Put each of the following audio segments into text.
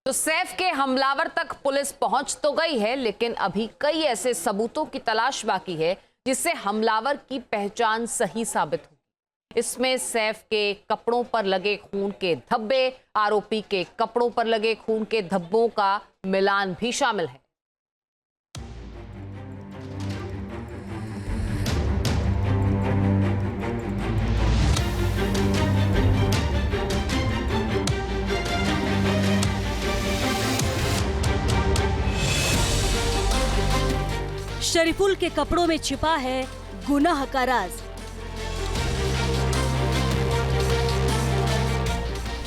तो सैफ के हमलावर तक पुलिस पहुंच तो गई है, लेकिन अभी कई ऐसे सबूतों की तलाश बाकी है जिससे हमलावर की पहचान सही साबित होगी। इसमें सैफ के कपड़ों पर लगे खून के धब्बे, आरोपी के कपड़ों पर लगे खून के धब्बों का मिलान भी शामिल है। शरीफुल के कपड़ों में छिपा है गुनाह का राज।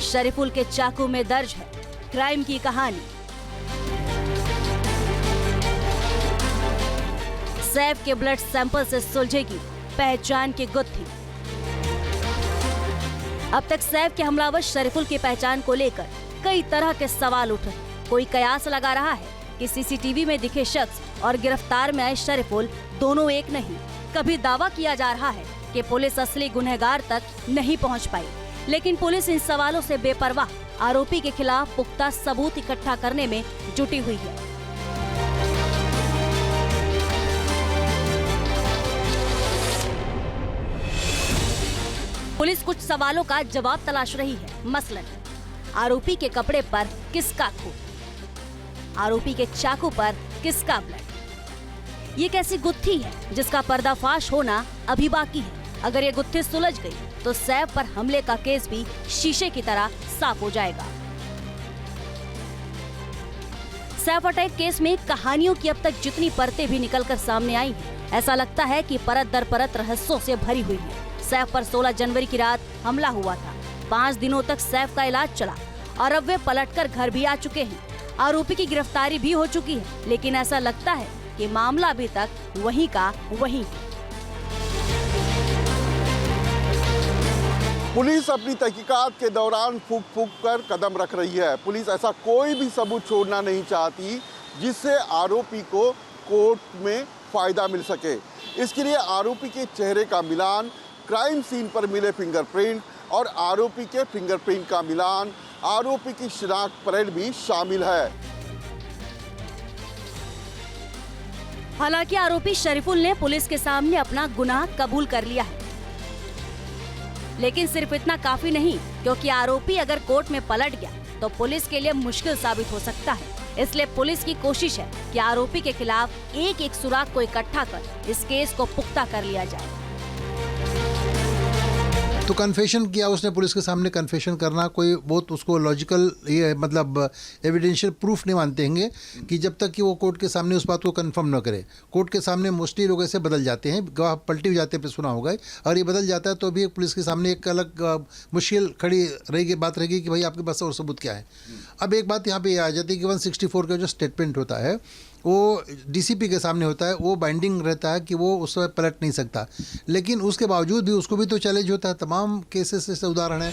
शरीफुल के चाकू में दर्ज है क्राइम की कहानी। सैफ के ब्लड सैंपल से सुलझेगी पहचान की गुत्थी। अब तक सैफ के हमलावर शरीफुल की पहचान को लेकर कई तरह के सवाल उठ रहे। कोई कयास लगा रहा है कि सीसीटीवी में दिखे शख्स और गिरफ्तार में आए शरीफुल दोनों एक नहीं। कभी दावा किया जा रहा है कि पुलिस असली गुनहगार तक नहीं पहुंच पाई, लेकिन पुलिस इन सवालों से बेपरवाह आरोपी के खिलाफ पुख्ता सबूत इकट्ठा करने में जुटी हुई है। पुलिस कुछ सवालों का जवाब तलाश रही है। मसलन, आरोपी के कपड़े पर किसका खून, आरोपी के चाकू पर किसका ब्लड। ये कैसी गुत्थी है जिसका पर्दाफाश होना अभी बाकी है। अगर ये गुत्थी सुलझ गई तो सैफ पर हमले का केस भी शीशे की तरह साफ हो जाएगा। सैफ अटैक केस में कहानियों की अब तक जितनी परतें भी निकलकर सामने आई हैं, ऐसा लगता है कि परत दर परत रहस्यों से भरी हुई है। सैफ पर 16 जनवरी की रात हमला हुआ था। 5 दिनों तक सैफ का इलाज चला और अब वे पलटकर घर भी आ चुके हैं। आरोपी की गिरफ्तारी भी हो चुकी है, लेकिन ऐसा लगता है कि मामला अभी तक वहीं का वहीं है। पुलिस अपनी तहकीकात के दौरान फूंक फूंक कर कदम रख रही है। पुलिस ऐसा कोई भी सबूत छोड़ना नहीं चाहती जिससे आरोपी को कोर्ट में फायदा मिल सके। इसके लिए आरोपी के चेहरे का मिलान, क्राइम सीन पर मिले फिंगरप्रिंट और आरोपी के फिंगरप्रिंट का मिलान, आरोपी की शिनाख्त परेड भी शामिल है। हालांकि आरोपी शरीफुल ने पुलिस के सामने अपना गुनाह कबूल कर लिया है, लेकिन सिर्फ इतना काफी नहीं, क्योंकि आरोपी अगर कोर्ट में पलट गया तो पुलिस के लिए मुश्किल साबित हो सकता है। इसलिए पुलिस की कोशिश है कि आरोपी के खिलाफ एक एक सुराग को इकट्ठा कर इस केस को पुख्ता कर लिया जाए। तो कन्फेशन किया उसने, पुलिस के सामने कन्फेशन करना कोई बहुत उसको लॉजिकल ये मतलब एविडेंशियल प्रूफ नहीं मानते हैं कि जब तक कि वो कोर्ट के सामने उस बात को कंफर्म न करे। कोर्ट के सामने मोस्टली लोग ऐसे बदल जाते हैं, गवाह पलटी हो जाते हैं, सुना होगा, और ये बदल जाता है तो भी पुलिस के सामने एक अलग मुश्किल खड़ी रहेगी, बात रहेगी कि भाई आपके पास और सबूत क्या है। अब एक बात यहाँ पे आ जाती है कि 164 का जो स्टेटमेंट होता है वो डीसीपी के सामने होता है, वो बाइंडिंग रहता है कि वो उस पर पलट नहीं सकता, लेकिन उसके बावजूद भी उसको भी तो चैलेंज होता है। तमाम केसेस से उदाहरण है।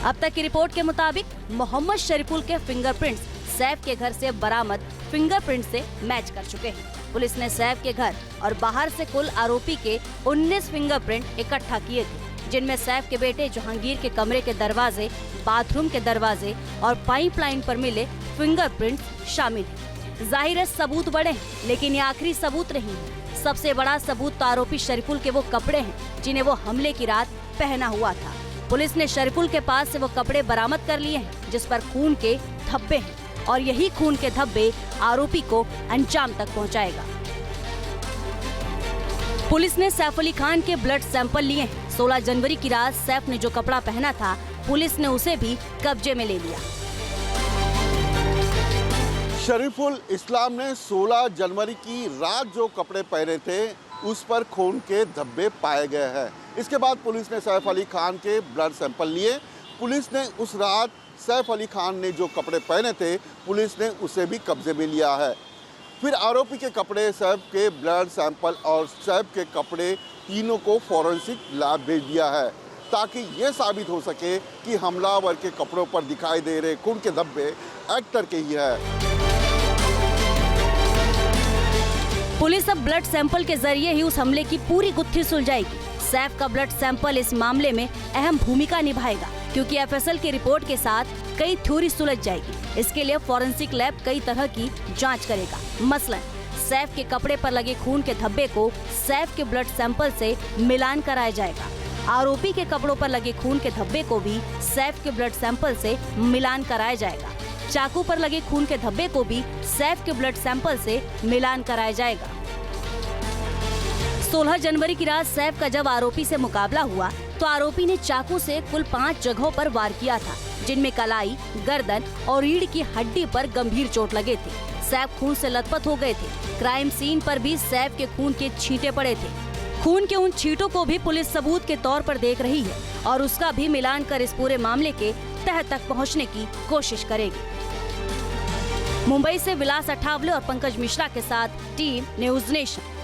अब तक की रिपोर्ट के मुताबिक मोहम्मद शरीफुल के फिंगरप्रिंट्स सैफ के घर से बरामद फिंगरप्रिंट से मैच कर चुके हैं। पुलिस ने सैफ के घर और बाहर से कुल आरोपी के 19 फिंगरप्रिंट इकट्ठा किए थे, जिनमें सैफ के बेटे जहांगीर के कमरे के दरवाजे, बाथरूम के दरवाजे और पाइपलाइन पर मिले फिंगरप्रिंट शामिल हैं। जाहिर है सबूत बड़े हैं, लेकिन ये आखिरी सबूत नहीं है। सबसे बड़ा सबूत तो आरोपी शरीफुल के वो कपड़े हैं जिन्हें वो हमले की रात पहना हुआ था। पुलिस ने शरीफुल के पास से वो कपड़े बरामद कर लिए हैं जिस पर खून के धब्बे हैं, और यही खून के धब्बे आरोपी को अंजाम तक पहुँचाएगा। पुलिस ने सैफ अली खान के ब्लड सैंपल लिए हैं। 16 जनवरी की रात सैफ ने जो कपड़ा पहना था, पुलिस ने उसे भी कब्जे में ले लिया। शरीफुल इस्लाम ने 16 जनवरी की रात जो कपड़े पहने थे उस पर खून के धब्बे पाए गए हैं। इसके बाद पुलिस ने सैफ अली खान के ब्लड सैंपल लिए। पुलिस ने उस रात सैफ अली खान ने जो कपड़े पहने थे, पुलिस ने उसे भी कब्जे में लिया है। फिर आरोपी के कपड़े, सैफ के ब्लड सैंपल और सैफ के कपड़े तीनों को फॉरेंसिक लैब भेज दिया है, ताकि ये साबित हो सके कि हमलावर के कपड़ों पर दिखाई दे रहे खून के धब्बे एक्टर के ही है। पुलिस अब ब्लड सैंपल के जरिए ही उस हमले की पूरी गुत्थी सुलझाएगी। सैफ का ब्लड सैंपल इस मामले में अहम भूमिका निभाएगा। क्योंकि एफएसएल की रिपोर्ट के साथ कई थ्योरी सुलझ जाएगी। इसके लिए फॉरेंसिक लैब कई तरह की जांच करेगा। मसलन सैफ के कपड़े पर लगे खून के धब्बे को सैफ के ब्लड सैंपल से मिलान कराया जाएगा। आरोपी के कपड़ों पर लगे खून के धब्बे को भी सैफ के ब्लड सैंपल से मिलान कराया जाएगा। चाकू पर लगे खून के धब्बे को भी सैफ के ब्लड सैंपल से मिलान कराया जाएगा। 16 जनवरी की रात सैफ का जब आरोपी से मुकाबला हुआ तो आरोपी ने चाकू से कुल 5 जगहों पर वार किया था, जिनमें कलाई, गर्दन और रीढ़ की हड्डी पर गंभीर चोट लगे थे। सैफ खून से लथपथ हो गए थे। क्राइम सीन पर भी सैफ के खून के छींटे पड़े थे। खून के उन छींटों को भी पुलिस सबूत के तौर पर देख रही है और उसका भी मिलान कर इस पूरे मामले के तह तक पहुंचने की कोशिश करेगी। मुंबई से विलास अठावले और पंकज मिश्रा के साथ टीम न्यूज़ नेशन।